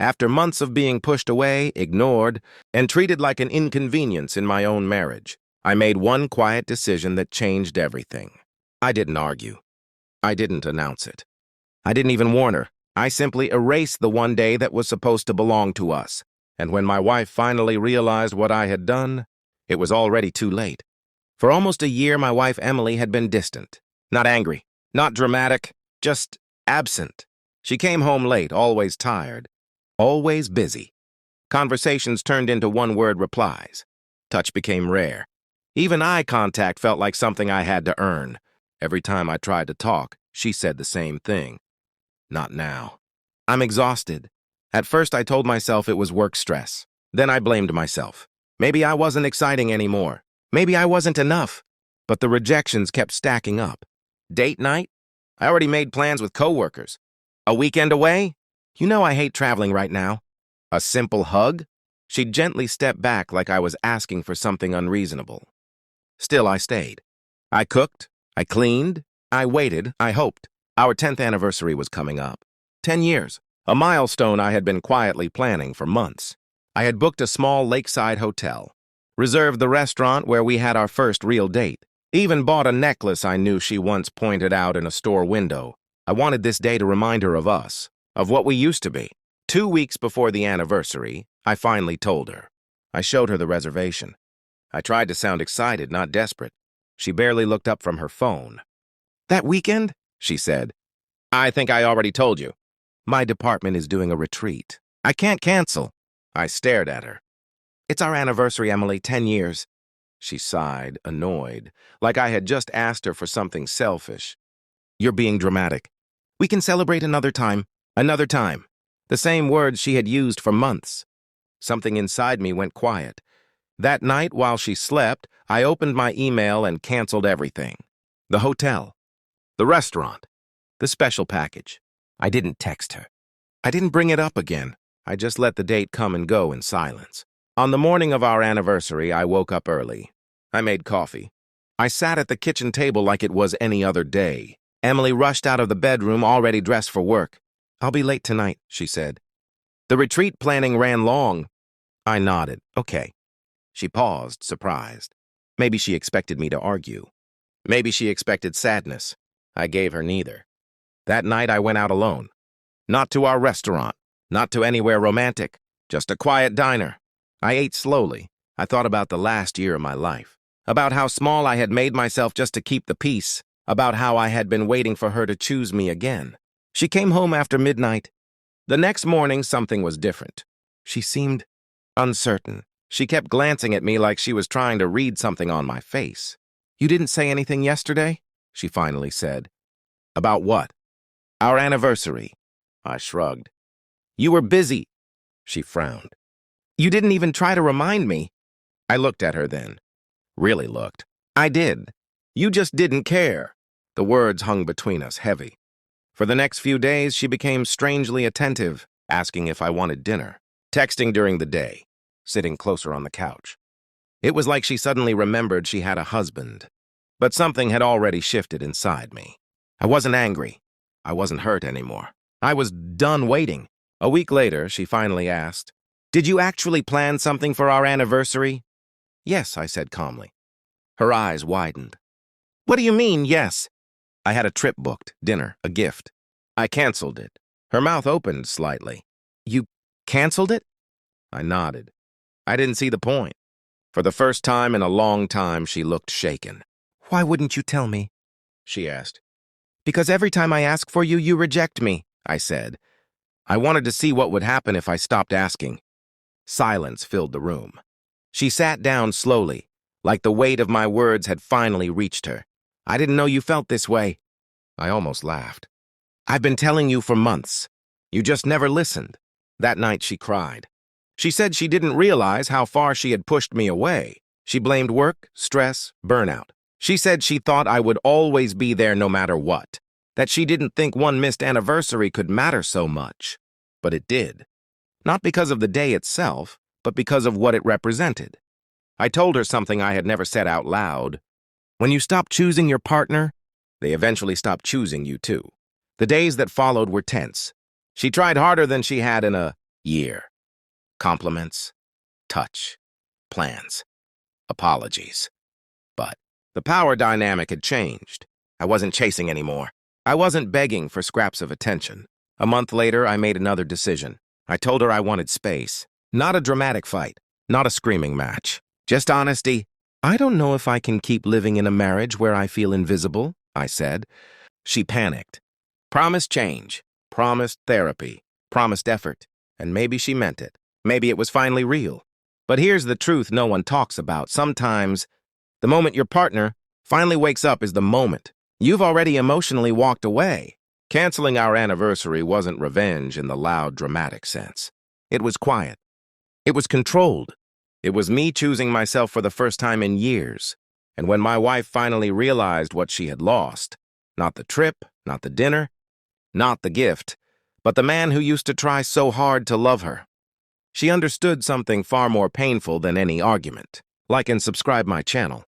After months of being pushed away, ignored, and treated like an inconvenience in my own marriage, I made one quiet decision that changed everything. I didn't argue. I didn't announce it. I didn't even warn her. I simply erased the one day that was supposed to belong to us. And when my wife finally realized what I had done, it was already too late. For almost a year, my wife Emily had been distant. Not angry, not dramatic, just absent. She came home late, always tired, always busy. Conversations turned into one-word replies. Touch became rare. Even eye contact felt like something I had to earn. Every time I tried to talk, she said the same thing. Not now. I'm exhausted. At first, I told myself it was work stress. Then I blamed myself. Maybe I wasn't exciting anymore. Maybe I wasn't enough. But the rejections kept stacking up. Date night? I already made plans with coworkers. A weekend away? You know I hate traveling right now. A simple hug? She'd gently step back like I was asking for something unreasonable. Still, I stayed. I cooked. I cleaned. I waited. I hoped. Our 10th anniversary was coming up. 10 years. A milestone I had been quietly planning for months. I had booked a small lakeside hotel, reserved the restaurant where we had our first real date, even bought a necklace I knew she once pointed out in a store window. I wanted this day to remind her of us, of what we used to be. 2 weeks before the anniversary, I finally told her. I showed her the reservation. I tried to sound excited, not desperate. She barely looked up from her phone. That weekend? She said. I think I already told you. My department is doing a retreat. I can't cancel. I stared at her. It's our anniversary, Emily, 10 years. She sighed, annoyed, like I had just asked her for something selfish. You're being dramatic. We can celebrate another time. Another time. The same words she had used for months. Something inside me went quiet. That night, while she slept, I opened my email and canceled everything. The hotel. The restaurant. The special package. I didn't text her. I didn't bring it up again. I just let the date come and go in silence. On the morning of our anniversary, I woke up early. I made coffee. I sat at the kitchen table like it was any other day. Emily rushed out of the bedroom, already dressed for work. I'll be late tonight, she said. The retreat planning ran long. I nodded. Okay. She paused, surprised. Maybe she expected me to argue. Maybe she expected sadness. I gave her neither. That night I went out alone. Not to our restaurant, not to anywhere romantic, just a quiet diner. I ate slowly. I thought about the last year of my life, about how small I had made myself just to keep the peace, about how I had been waiting for her to choose me again. She came home after midnight. The next morning, something was different. She seemed uncertain. She kept glancing at me like she was trying to read something on my face. You didn't say anything yesterday? She finally said. About what? Our anniversary. I shrugged. You were busy. She frowned. You didn't even try to remind me. I looked at her then. Really looked. I did. You just didn't care. The words hung between us, heavy. For the next few days, she became strangely attentive, asking if I wanted dinner, texting during the day, sitting closer on the couch. It was like she suddenly remembered she had a husband. But something had already shifted inside me. I wasn't angry. I wasn't hurt anymore. I was done waiting. A week later, she finally asked, Did you actually plan something for our anniversary? Yes, I said calmly. Her eyes widened. What do you mean, yes? I had a trip booked, dinner, a gift. I canceled it. Her mouth opened slightly. You canceled it? I nodded. I didn't see the point. For the first time in a long time, she looked shaken. Why wouldn't you tell me? She asked. Because every time I ask for you, you reject me, I said. I wanted to see what would happen if I stopped asking. Silence filled the room. She sat down slowly, like the weight of my words had finally reached her. I didn't know you felt this way. I almost laughed. I've been telling you for months. You just never listened. That night she cried. She said she didn't realize how far she had pushed me away. She blamed work, stress, burnout. She said she thought I would always be there no matter what, that she didn't think one missed anniversary could matter so much. But it did. Not because of the day itself, but because of what it represented. I told her something I had never said out loud. When you stop choosing your partner, they eventually stop choosing you too. The days that followed were tense. She tried harder than she had in a Year. Compliments, touch, plans, apologies. But the power dynamic had changed. I wasn't chasing anymore. I wasn't begging for scraps of attention. A month later, I made another decision. I told her I wanted space. Not a dramatic fight, not a screaming match. Just honesty. I don't know if I can keep living in a marriage where I feel invisible, I said. She panicked. Promised change, promised therapy, promised effort, and maybe she meant it. Maybe it was finally real. But here's the truth no one talks about. Sometimes, the moment your partner finally wakes up is the moment you've already emotionally walked away. Canceling our anniversary wasn't revenge in the loud, dramatic sense. It was quiet. It was controlled. It was me choosing myself for the first time in years. And when my wife finally realized what she had lost, not the trip, not the dinner, not the gift, but the man who used to try so hard to love her, she understood something far more painful than any argument. Like and subscribe my channel.